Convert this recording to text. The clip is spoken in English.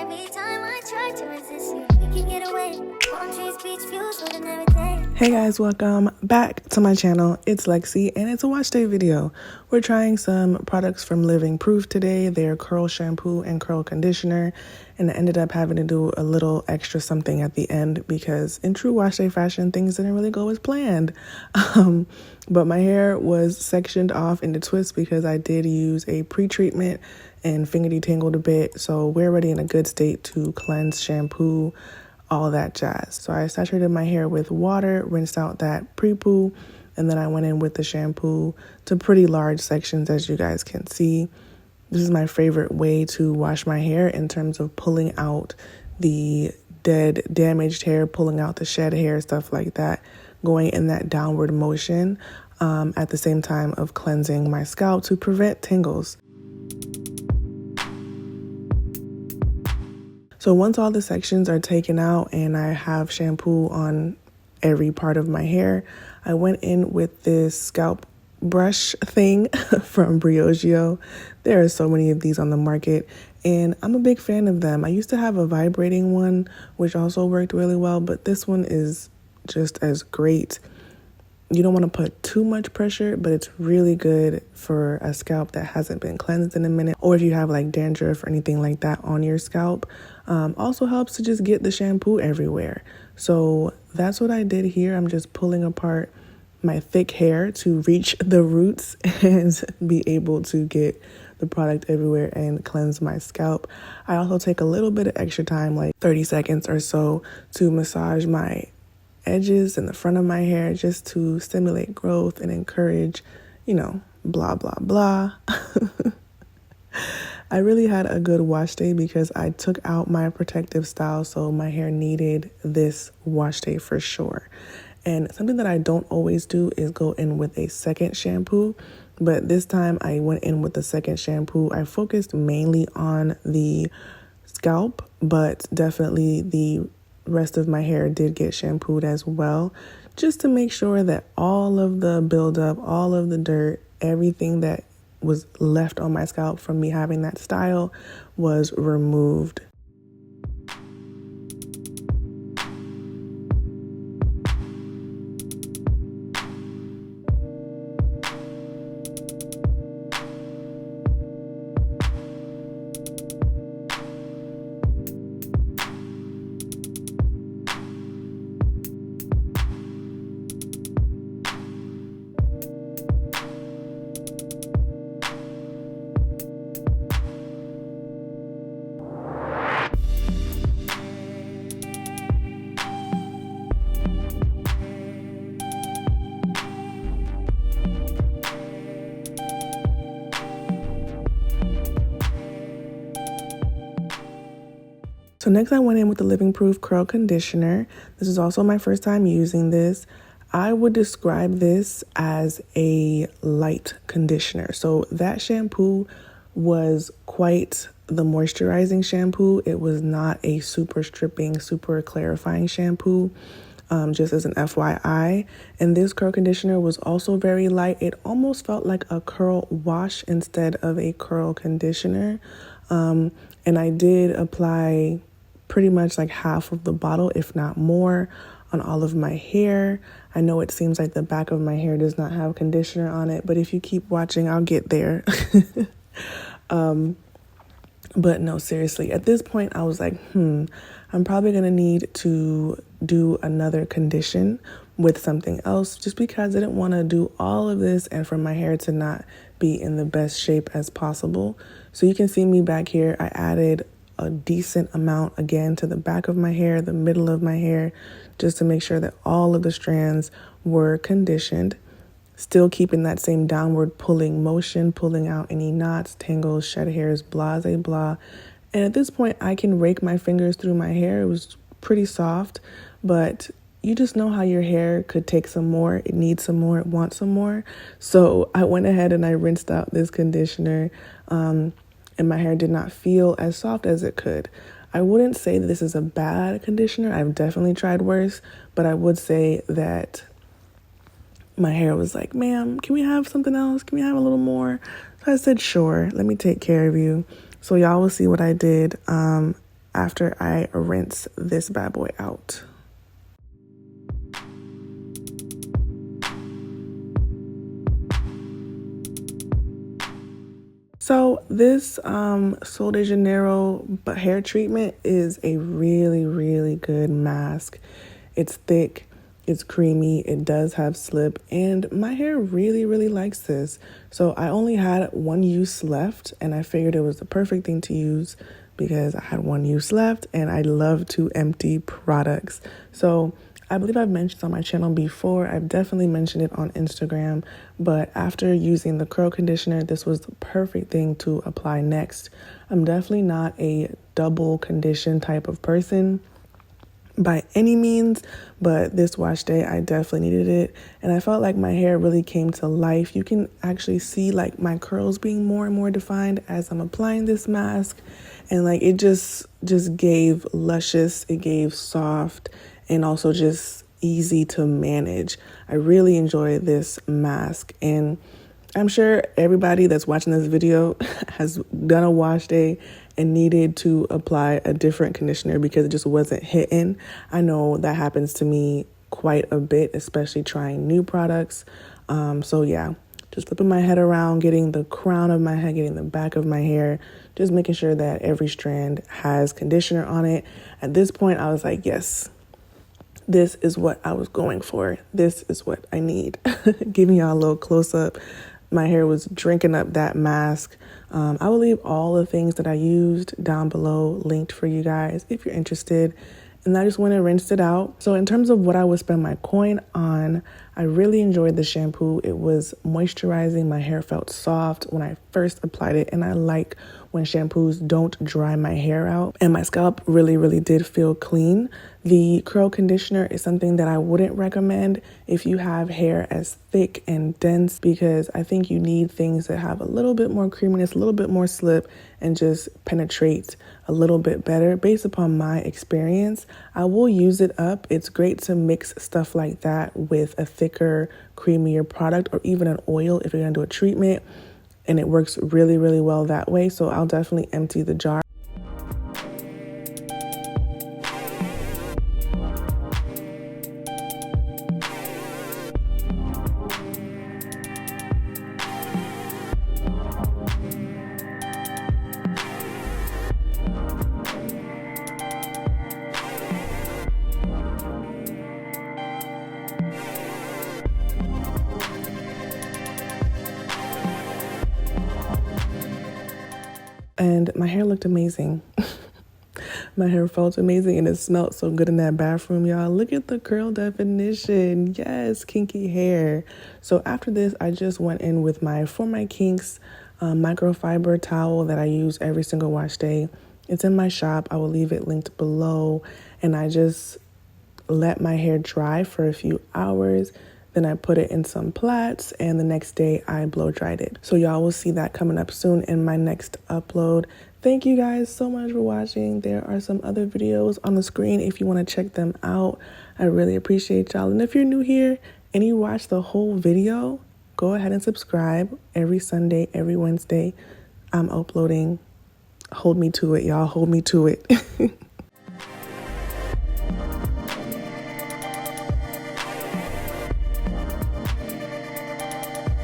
Every time I try to resist you, you can get away. Palm trees, beach views, with an everything. Hey guys, welcome back to my channel. It's Lexi and it's a wash day video. We're trying some products from Living Proof today. They're curl shampoo and curl conditioner, and I ended up having to do a little extra something at the end because in true wash day fashion, things didn't really go as planned. But my hair was sectioned off into twists because I did use a pre-treatment and finger detangled a bit, so we're already in a good state to cleanse, shampoo, all that jazz. So I saturated my hair with water, rinsed out that pre-poo, and then I went in with the shampoo to pretty large sections, as you guys can see. This is my favorite way to wash my hair in terms of pulling out the dead, damaged hair, pulling out the shed hair, stuff like that, going in that downward motion at the same time of cleansing my scalp to prevent tangles. So once all the sections are taken out and I have shampoo on every part of my hair, I went in with this scalp brush thing from Briogeo. There are so many of these on the market and I'm a big fan of them. I used to have a vibrating one, which also worked really well, but this one is just as great. You don't want to put too much pressure, but it's really good for a scalp that hasn't been cleansed in a minute, or if you have like dandruff or anything like that on your scalp. Also helps to just get the shampoo everywhere. So that's what I did here. I'm just pulling apart my thick hair to reach the roots and be able to get the product everywhere and cleanse my scalp. I also take a little bit of extra time, like 30 seconds or so, to massage my edges and the front of my hair just to stimulate growth and encourage, blah, blah, blah. I really had a good wash day because I took out my protective style, so my hair needed this wash day for sure. And something that I don't always do is go in with a second shampoo, but this time I went in with the second shampoo. I focused mainly on the scalp, but definitely the rest of my hair did get shampooed as well, just to make sure that all of the buildup, all of the dirt, everything that was left on my scalp from me having that style was removed. So next I went in with the Living Proof Curl Conditioner. This is also my first time using this. I would describe this as a light conditioner. So that shampoo was quite the moisturizing shampoo. It was not a super stripping, super clarifying shampoo, just as an FYI. And this curl conditioner was also very light. It almost felt like a curl wash instead of a curl conditioner. And I did apply pretty much like half of the bottle, if not more, on all of my hair. I know it seems like the back of my hair does not have conditioner on it, but if you keep watching, I'll get there. But no, seriously, at this point I was like, I'm probably gonna need to do another condition with something else, just because I didn't want to do all of this and for my hair to not be in the best shape as possible. So you can see me back here. I added a decent amount again to the back of my hair, the middle of my hair, just to make sure that all of the strands were conditioned, still keeping that same downward pulling motion, pulling out any knots, tangles, shed hairs, blah, blah. And at this point, I can rake my fingers through my hair. It was pretty soft, but you just know how your hair could take some more. It needs some more. It wants some more. So I went ahead and I rinsed out this conditioner, and my hair did not feel as soft as it could. I wouldn't say that this is a bad conditioner. I've definitely tried worse, but I would say that my hair was like, ma'am, can we have something else? Can we have a little more? So I said, sure, let me take care of you. So y'all will see what I did. after I rinse this bad boy out. So this Sol De Janeiro hair treatment is a really, really good mask. It's thick, it's creamy, it does have slip, and my hair really, really likes this. So I only had one use left, and I figured it was the perfect thing to use because I had one use left, and I love to empty products. So I believe I've mentioned on my channel before. I've definitely mentioned it on Instagram, but after using the curl conditioner, this was the perfect thing to apply next. I'm definitely not a double condition type of person by any means, but this wash day I definitely needed it, and I felt like my hair really came to life. You can actually see like my curls being more and more defined as I'm applying this mask, and like it just gave luscious, it gave soft, and also just easy to manage. I really enjoy this mask, and I'm sure everybody that's watching this video has done a wash day and needed to apply a different conditioner because it just wasn't hitting. I know that happens to me quite a bit, especially trying new products. So yeah, just flipping my head around, getting the crown of my head, getting the back of my hair, just making sure that every strand has conditioner on it. At this point, I was like, yes, this is what I was going for. This is what I need. Giving y'all a little close up. My hair was drinking up that mask. I will leave all the things that I used down below linked for you guys if you're interested. And I just went and rinsed it out. So in terms of what I would spend my coin on, I really enjoyed the shampoo. It was moisturizing. My hair felt soft when I first applied it. And I like when shampoos don't dry my hair out. And my scalp really, really did feel clean. The curl conditioner is something that I wouldn't recommend if you have hair as thick and dense, because I think you need things that have a little bit more creaminess, a little bit more slip, and just penetrate a little bit better. Based upon my experience, I will use it up. It's great to mix stuff like that with a thicker, creamier product, or even an oil if you're gonna do a treatment, and it works really, really well that way. So I'll definitely empty the jar. And my hair looked amazing. My hair felt amazing, and it smelled so good in that bathroom, y'all. Look at the curl definition. Yes, kinky hair. So after this, I just went in with my For My Kinks microfiber towel that I use every single wash day. It's in my shop. I will leave it linked below. And I just let my hair dry for a few hours. Then I put it in some plaits, and the next day I blow dried it. So y'all will see that coming up soon in my next upload. Thank you guys so much for watching. There are some other videos on the screen if you want to check them out. I really appreciate y'all. And if you're new here and you watch the whole video, go ahead and subscribe. Every Sunday, every Wednesday, I'm uploading. Hold me to it, y'all. Hold me to it.